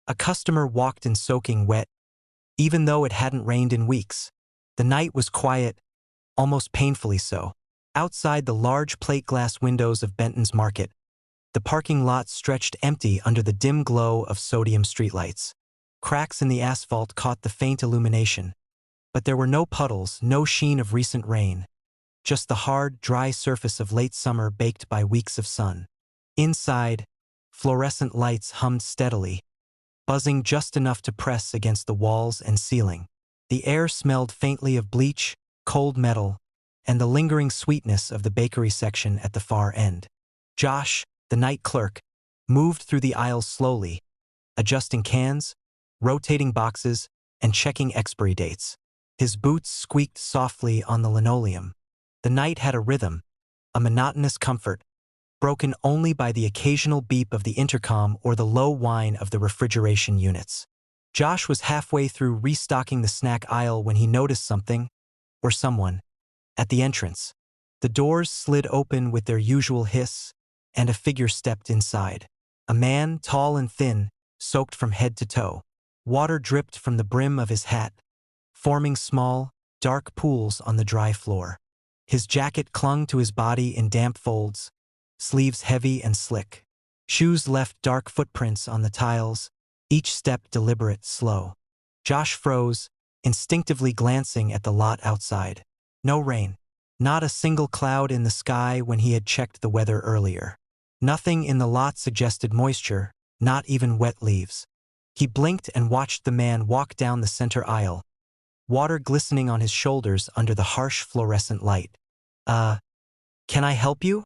A customer walked in soaking wet, even though it hadn't rained in weeks. The night was quiet, almost painfully so. Outside the large plate glass windows of Benton's Market, the parking lot stretched empty under the dim glow of sodium streetlights. Cracks in the asphalt caught the faint illumination, but there were no puddles, no sheen of recent rain, just the hard, dry surface of late summer baked by weeks of sun. Inside, fluorescent lights hummed steadily, buzzing just enough to press against the walls and ceiling. The air smelled faintly of bleach, cold metal, and the lingering sweetness of the bakery section at the far end. Josh, the night clerk, moved through the aisles slowly, adjusting cans, rotating boxes, and checking expiry dates. His boots squeaked softly on the linoleum. The night had a rhythm, a monotonous comfort, broken only by the occasional beep of the intercom or the low whine of the refrigeration units. Josh was halfway through restocking the snack aisle when he noticed something, or someone, at the entrance. The doors slid open with their usual hiss, and a figure stepped inside. A man, tall and thin, soaked from head to toe. Water dripped from the brim of his hat, forming small, dark pools on the dry floor. His jacket clung to his body in damp folds, sleeves heavy and slick. Shoes left dark footprints on the tiles, each step deliberate, slow. Josh froze, instinctively glancing at the lot outside. No rain. Not a single cloud in the sky when he had checked the weather earlier. Nothing in the lot suggested moisture, not even wet leaves. He blinked and watched the man walk down the center aisle, water glistening on his shoulders under the harsh fluorescent light. Can I help you?"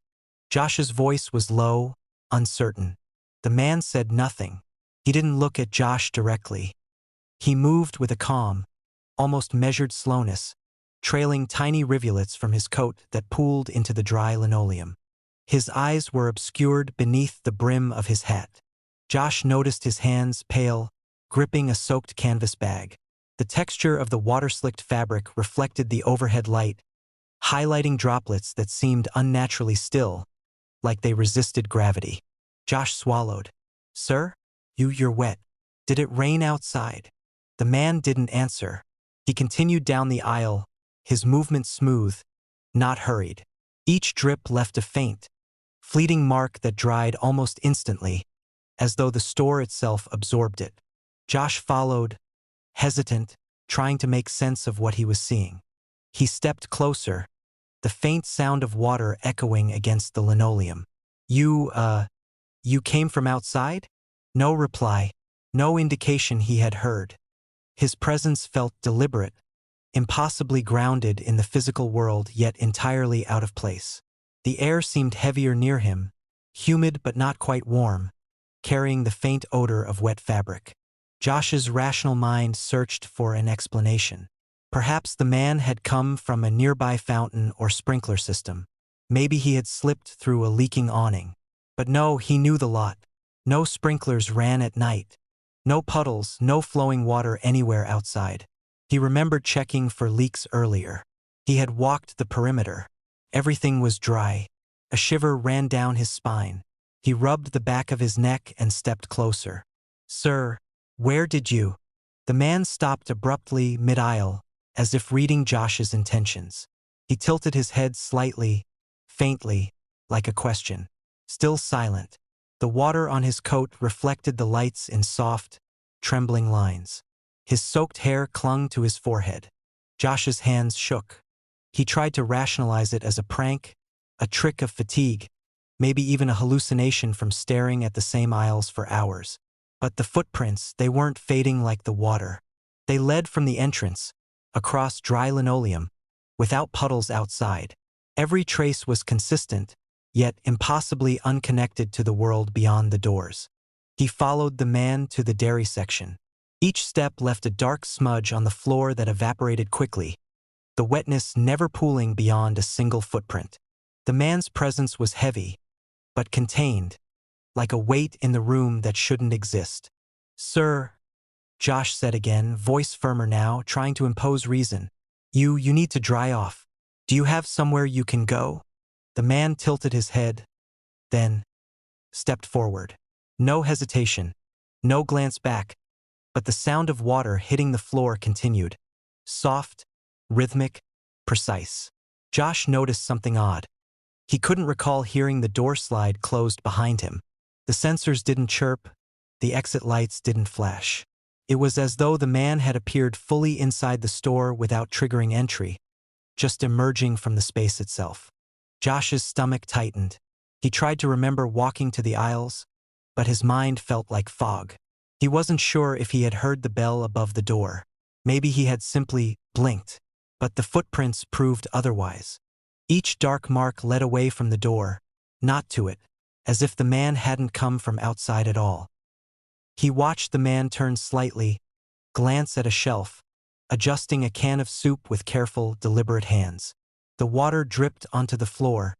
Josh's voice was low, uncertain. The man said nothing. He didn't look at Josh directly. He moved with a calm, almost measured slowness, trailing tiny rivulets from his coat that pooled into the dry linoleum. His eyes were obscured beneath the brim of his hat. Josh noticed his hands, pale, gripping a soaked canvas bag. The texture of the water-slicked fabric reflected the overhead light, highlighting droplets that seemed unnaturally still, like they resisted gravity. Josh swallowed. "Sir? You're wet. Did it rain outside?" The man didn't answer. He continued down the aisle, his movement smooth, not hurried. Each drip left a faint, fleeting mark that dried almost instantly, as though the store itself absorbed it. Josh followed, hesitant, trying to make sense of what he was seeing. He stepped closer, the faint sound of water echoing against the linoleum. You came from outside?" No reply, no indication he had heard. His presence felt deliberate, impossibly grounded in the physical world yet entirely out of place. The air seemed heavier near him, humid but not quite warm, carrying the faint odor of wet fabric. Josh's rational mind searched for an explanation. Perhaps the man had come from a nearby fountain or sprinkler system. Maybe he had slipped through a leaking awning. But no, he knew the lot. No sprinklers ran at night. No puddles, no flowing water anywhere outside. He remembered checking for leaks earlier. He had walked the perimeter. Everything was dry. A shiver ran down his spine. He rubbed the back of his neck and stepped closer. "Sir, where did you?" The man stopped abruptly mid-aisle, as if reading Josh's intentions. He tilted his head slightly, faintly, like a question. Still silent. The water on his coat reflected the lights in soft, trembling lines. His soaked hair clung to his forehead. Josh's hands shook. He tried to rationalize it as a prank, a trick of fatigue, maybe even a hallucination from staring at the same aisles for hours. But the footprints, they weren't fading like the water. They led from the entrance, across dry linoleum, without puddles outside. Every trace was consistent, yet impossibly unconnected to the world beyond the doors. He followed the man to the dairy section. Each step left a dark smudge on the floor that evaporated quickly, the wetness never pooling beyond a single footprint. The man's presence was heavy, but contained, like a weight in the room that shouldn't exist. "Sir," Josh said again, voice firmer now, trying to impose reason. You need to dry off. Do you have somewhere you can go?" The man tilted his head, then stepped forward. No hesitation, No glance back, but the sound of water hitting the floor continued. Soft, rhythmic, precise. Josh noticed something odd. He couldn't recall hearing the door slide closed behind him. The sensors didn't chirp, the exit lights didn't flash. It was as though the man had appeared fully inside the store without triggering entry, just emerging from the space itself. Josh's stomach tightened. He tried to remember walking to the aisles, but his mind felt like fog. He wasn't sure if he had heard the bell above the door. Maybe he had simply blinked, but the footprints proved otherwise. Each dark mark led away from the door, not to it, as if the man hadn't come from outside at all. He watched the man turn slightly, glance at a shelf, adjusting a can of soup with careful, deliberate hands. The water dripped onto the floor,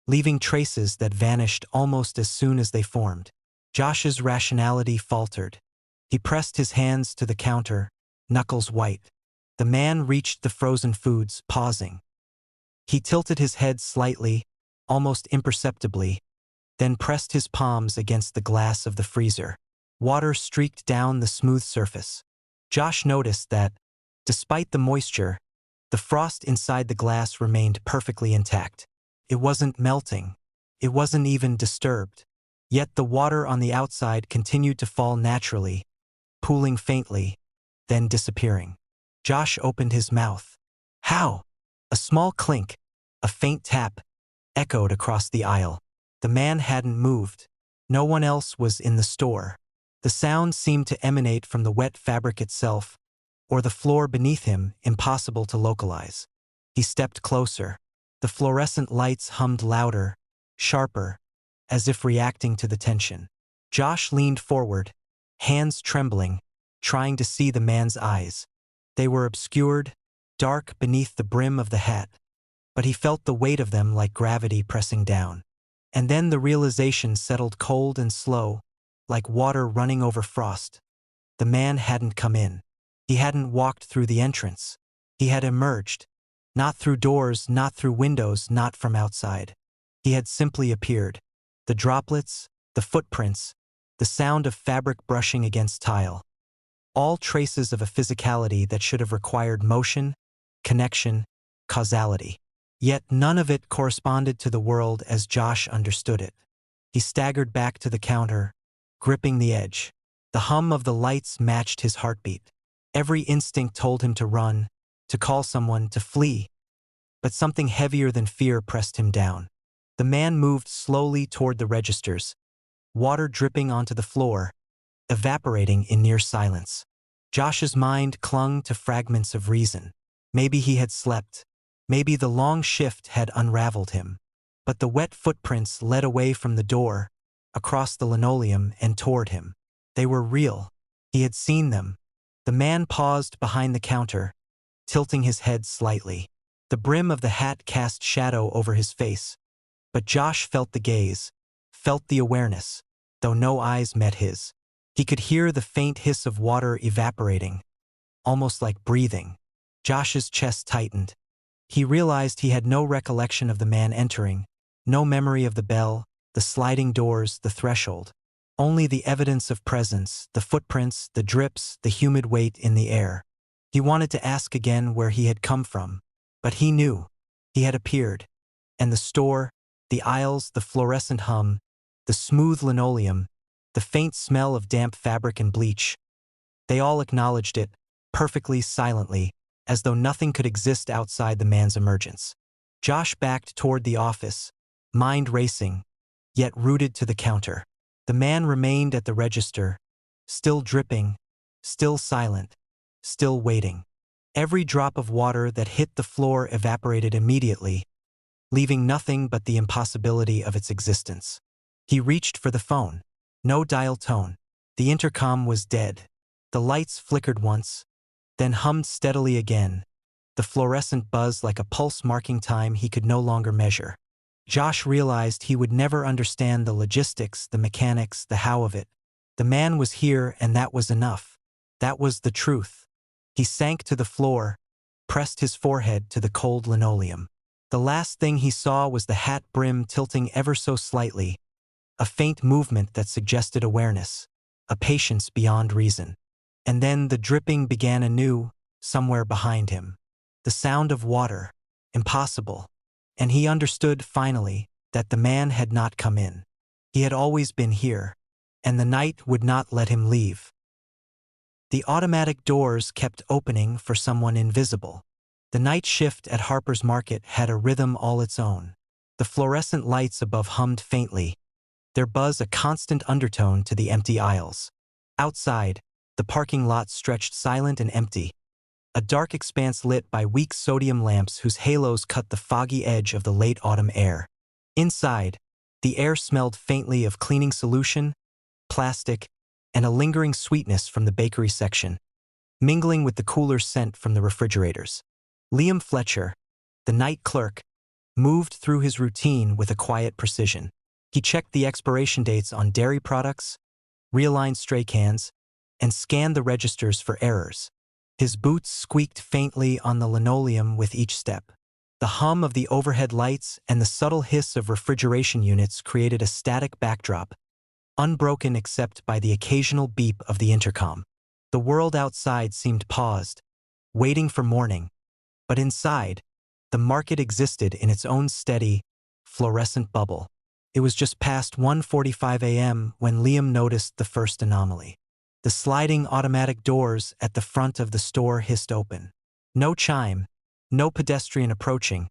leaving traces that vanished almost as soon as they formed. Josh's rationality faltered. He pressed his hands to the counter, knuckles white. The man reached the frozen foods, pausing. He tilted his head slightly, almost imperceptibly, then pressed his palms against the glass of the freezer. Water streaked down the smooth surface. Josh noticed that, despite the moisture, the frost inside the glass remained perfectly intact. It wasn't melting. It wasn't even disturbed. Yet the water on the outside continued to fall naturally, pooling faintly, then disappearing. Josh opened his mouth. How? A small clink, a faint tap, echoed across the aisle. The man hadn't moved. No one else was in the store. The sound seemed to emanate from the wet fabric itself, or the floor beneath him, impossible to localize. He stepped closer. The fluorescent lights hummed louder, sharper, as if reacting to the tension. Josh leaned forward, hands trembling, trying to see the man's eyes. They were obscured, dark beneath the brim of the hat, but he felt the weight of them like gravity pressing down. And then the realization settled cold and slow, like water running over frost. The man hadn't come in. He hadn't walked through the entrance. He had emerged. Not through doors, not through windows, not from outside. He had simply appeared. The droplets, the footprints, the sound of fabric brushing against tile. All traces of a physicality that should have required motion, connection, causality. Yet none of it corresponded to the world as Josh understood it. He staggered back to the counter, gripping the edge. The hum of the lights matched his heartbeat. Every instinct told him to run, to call someone, to flee. But something heavier than fear pressed him down. The man moved slowly toward the registers, water dripping onto the floor, evaporating in near silence. Josh's mind clung to fragments of reason. Maybe he had slept. Maybe the long shift had unraveled him. But the wet footprints led away from the door, across the linoleum and toward him. They were real. He had seen them. The man paused behind the counter, tilting his head slightly. The brim of the hat cast shadow over his face. But Josh felt the gaze, felt the awareness, though no eyes met his. He could hear the faint hiss of water evaporating, almost like breathing. Josh's chest tightened. He realized he had no recollection of the man entering, no memory of the bell, the sliding doors, the threshold. Only the evidence of presence, the footprints, the drips, the humid weight in the air. He wanted to ask again where he had come from, but he knew. He had appeared. And the store, the aisles, the fluorescent hum, the smooth linoleum, the faint smell of damp fabric and bleach. They all acknowledged it, perfectly silently, as though nothing could exist outside the man's emergence. Josh backed toward the office, mind racing, yet rooted to the counter. The man remained at the register, still dripping, still silent, still waiting. Every drop of water that hit the floor evaporated immediately, leaving nothing but the impossibility of its existence. He reached for the phone. No dial tone. The intercom was dead. The lights flickered once, then hummed steadily again, the fluorescent buzz like a pulse marking time he could no longer measure. Josh realized he would never understand the logistics, the mechanics, the how of it. The man was here, and that was enough. That was the truth. He sank to the floor, pressed his forehead to the cold linoleum. The last thing he saw was the hat brim tilting ever so slightly, a faint movement that suggested awareness. a patience beyond reason. And then the dripping began anew, somewhere behind him. The sound of water. Impossible. And he understood, finally, that the man had not come in. He had always been here, and the night would not let him leave. The automatic doors kept opening for someone invisible. The night shift at Harper's Market had a rhythm all its own. The fluorescent lights above hummed faintly, their buzz a constant undertone to the empty aisles. Outside, the parking lot stretched silent and empty, a dark expanse lit by weak sodium lamps whose halos cut the foggy edge of the late autumn air. Inside, the air smelled faintly of cleaning solution, plastic, and a lingering sweetness from the bakery section, mingling with the cooler scent from the refrigerators. Liam Fletcher, the night clerk, moved through his routine with a quiet precision. He checked the expiration dates on dairy products, realigned stray cans, and scanned the registers for errors. His boots squeaked faintly on the linoleum with each step. The hum of the overhead lights and the subtle hiss of refrigeration units created a static backdrop, unbroken except by the occasional beep of the intercom. The world outside seemed paused, waiting for morning, but inside, the market existed in its own steady, fluorescent bubble. It was just past 1:45 a.m. when Liam noticed the first anomaly. The sliding automatic doors at the front of the store hissed open. No chime, no pedestrian approaching,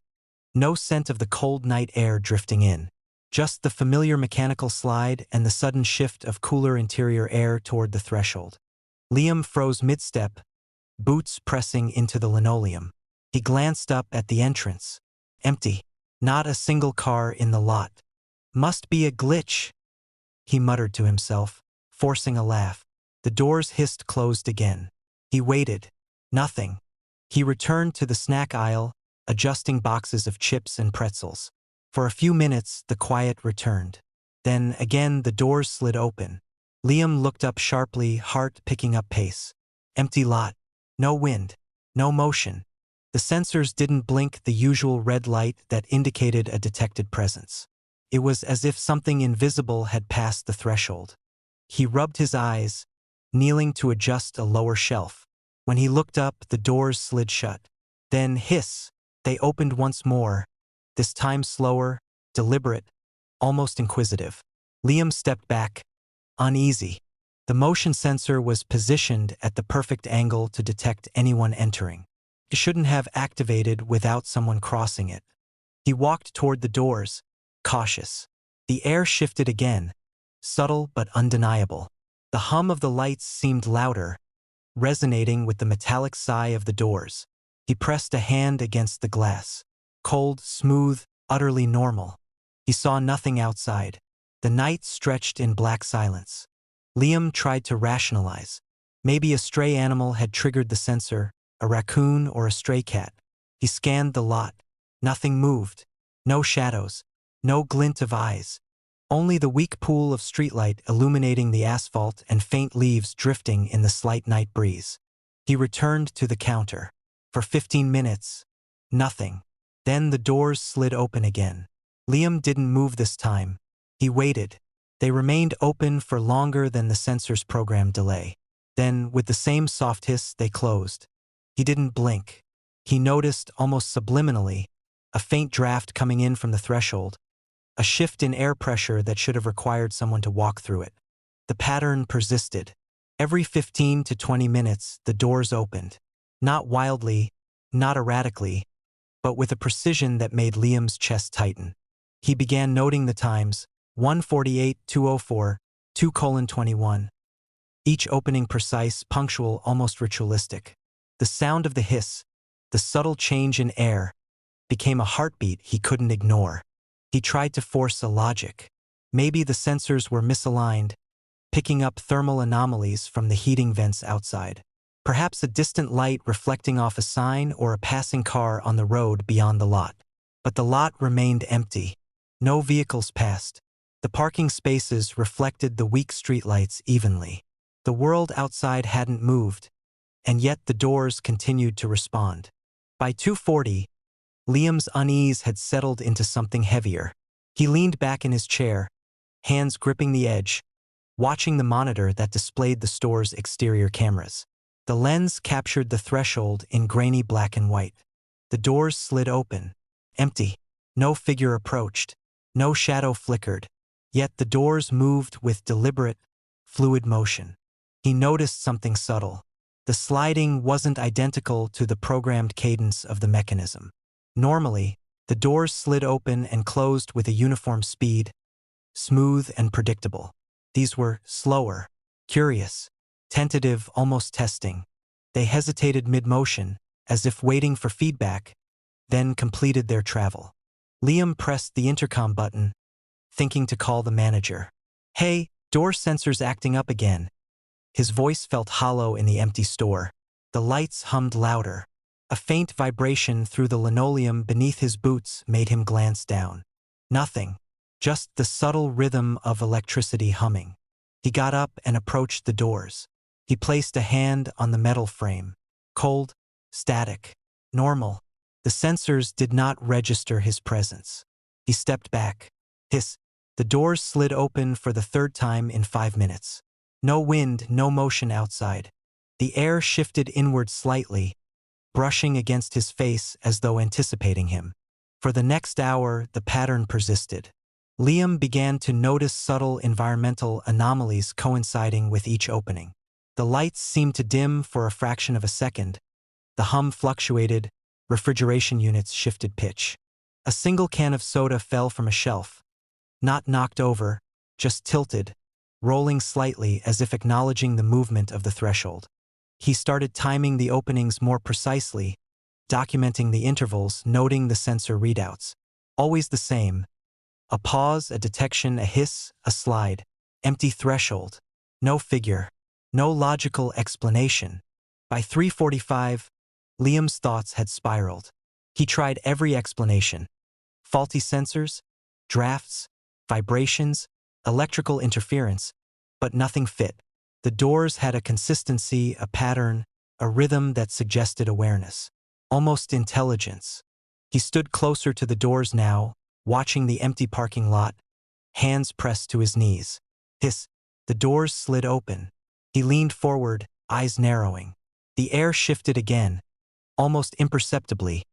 no scent of the cold night air drifting in. Just the familiar mechanical slide and the sudden shift of cooler interior air toward the threshold. Liam froze mid-step, boots pressing into the linoleum. He glanced up at the entrance. Empty. Not a single car in the lot. Must be a glitch, he muttered to himself, forcing a laugh. The doors hissed closed again. He waited. Nothing. He returned to the snack aisle, adjusting boxes of chips and pretzels. For a few minutes, the quiet returned. Then, again, the doors slid open. Liam looked up sharply, heart picking up pace. Empty lot. No wind. No motion. The sensors didn't blink the usual red light that indicated a detected presence. It was as if something invisible had passed the threshold. He rubbed his eyes, kneeling to adjust a lower shelf. When he looked up, the doors slid shut. Then, hiss, they opened once more, this time slower, deliberate, almost inquisitive. Liam stepped back, uneasy. The motion sensor was positioned at the perfect angle to detect anyone entering. It shouldn't have activated without someone crossing it. He walked toward the doors, cautious. The air shifted again, subtle but undeniable. The hum of the lights seemed louder, resonating with the metallic sigh of the doors. He pressed a hand against the glass. Cold, smooth, utterly normal. He saw nothing outside. The night stretched in black silence. Liam tried to rationalize. Maybe a stray animal had triggered the sensor, a raccoon or a stray cat. He scanned the lot. Nothing moved. No shadows. No glint of eyes. Only the weak pool of streetlight illuminating the asphalt and faint leaves drifting in the slight night breeze. He returned to the counter. For 15 minutes, nothing. Then the doors slid open again. Liam didn't move this time. He waited. They remained open for longer than the sensor's programmed delay. Then, with the same soft hiss, they closed. He didn't blink. He noticed, almost subliminally, a faint draft coming in from the threshold, a shift in air pressure that should have required someone to walk through it. The pattern persisted. Every 15 to 20 minutes, the doors opened. Not wildly, not erratically, but with a precision that made Liam's chest tighten. He began noting the times, 1:48, 2:04, 2:21. Each opening precise, punctual, almost ritualistic. The sound of the hiss, the subtle change in air, became a heartbeat he couldn't ignore. He tried to force a logic. Maybe the sensors were misaligned, picking up thermal anomalies from the heating vents outside. Perhaps a distant light reflecting off a sign or a passing car on the road beyond the lot. But the lot remained empty. No vehicles passed. The parking spaces reflected the weak streetlights evenly. The world outside hadn't moved, and yet the doors continued to respond. By 2:40, Liam's unease had settled into something heavier. He leaned back in his chair, hands gripping the edge, watching the monitor that displayed the store's exterior cameras. The lens captured the threshold in grainy black and white. The doors slid open. Empty. No figure approached. No shadow flickered. Yet the doors moved with deliberate, fluid motion. He noticed something subtle. The sliding wasn't identical to the programmed cadence of the mechanism. Normally, the doors slid open and closed with a uniform speed, smooth and predictable. These were slower, curious, tentative, almost testing. They hesitated mid-motion, as if waiting for feedback, then completed their travel. Liam pressed the intercom button, thinking to call the manager. "Hey, door sensors acting up again." His voice felt hollow in the empty store. The lights hummed louder. A faint vibration through the linoleum beneath his boots made him glance down. Nothing, just the subtle rhythm of electricity humming. He got up and approached the doors. He placed a hand on the metal frame. Cold, static, normal. The sensors did not register his presence. He stepped back. Hiss. The doors slid open for the third time in 5 minutes. No wind, no motion outside. The air shifted inward slightly, brushing against his face as though anticipating him. For the next hour, the pattern persisted. Liam began to notice subtle environmental anomalies coinciding with each opening. The lights seemed to dim for a fraction of a second. The hum fluctuated. Refrigeration units shifted pitch. A single can of soda fell from a shelf. Not knocked over, just tilted, rolling slightly as if acknowledging the movement of the threshold. He started timing the openings more precisely, documenting the intervals, noting the sensor readouts. Always the same. A pause, a detection, a hiss, a slide. Empty threshold. No figure. No logical explanation. By 3:45, Liam's thoughts had spiraled. He tried every explanation. Faulty sensors, drafts, vibrations, electrical interference, but nothing fit. The doors had a consistency, a pattern, a rhythm that suggested awareness, almost intelligence. He stood closer to the doors now, watching the empty parking lot, hands pressed to his knees. Hiss. The doors slid open. He leaned forward, eyes narrowing. The air shifted again, almost imperceptibly,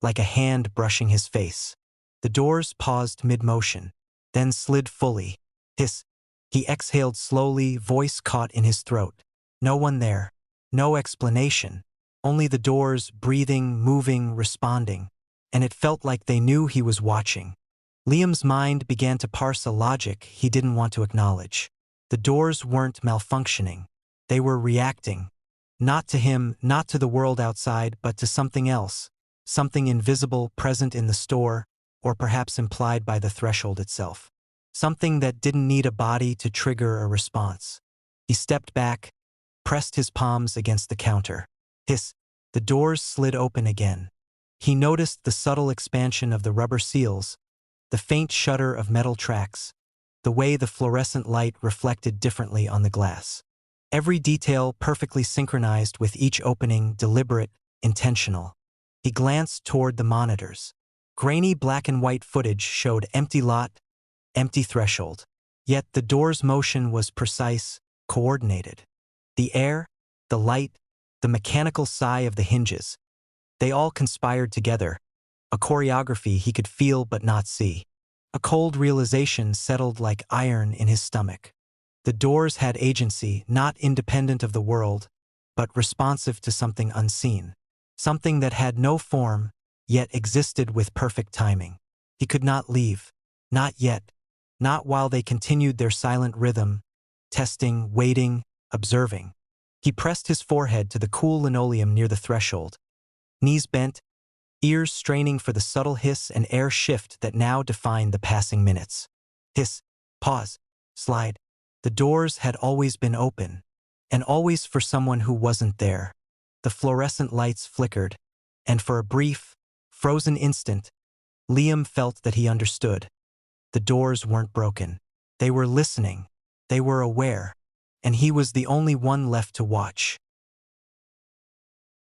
like a hand brushing his face. The doors paused mid-motion, then slid fully. Hiss. He exhaled slowly, voice caught in his throat. No one there. No explanation. Only the doors, breathing, moving, responding. And it felt like they knew he was watching. Liam's mind began to parse a logic he didn't want to acknowledge. The doors weren't malfunctioning. They were reacting. Not to him, not to the world outside, but to something else. Something invisible, present in the store, or perhaps implied by the threshold itself. Something that didn't need a body to trigger a response. He stepped back, pressed his palms against the counter. Hiss. The doors slid open again. He noticed the subtle expansion of the rubber seals, the faint shudder of metal tracks, the way the fluorescent light reflected differently on the glass. Every detail perfectly synchronized with each opening, deliberate, intentional. He glanced toward the monitors. Grainy black and white footage showed empty lot, empty threshold. Yet the door's motion was precise, coordinated. The air, the light, the mechanical sigh of the hinges. They all conspired together, a choreography he could feel but not see. A cold realization settled like iron in his stomach. The doors had agency, not independent of the world, but responsive to something unseen. Something that had no form, yet existed with perfect timing. He could not leave. Not yet. Not while they continued their silent rhythm, testing, waiting, observing. He pressed his forehead to the cool linoleum near the threshold. Knees bent, ears straining for the subtle hiss and air shift that now defined the passing minutes. Hiss, pause, slide. The doors had always been open, and always for someone who wasn't there. The fluorescent lights flickered, and for a brief, frozen instant, Liam felt that he understood. The doors weren't broken. They were listening. They were aware. And he was the only one left to watch.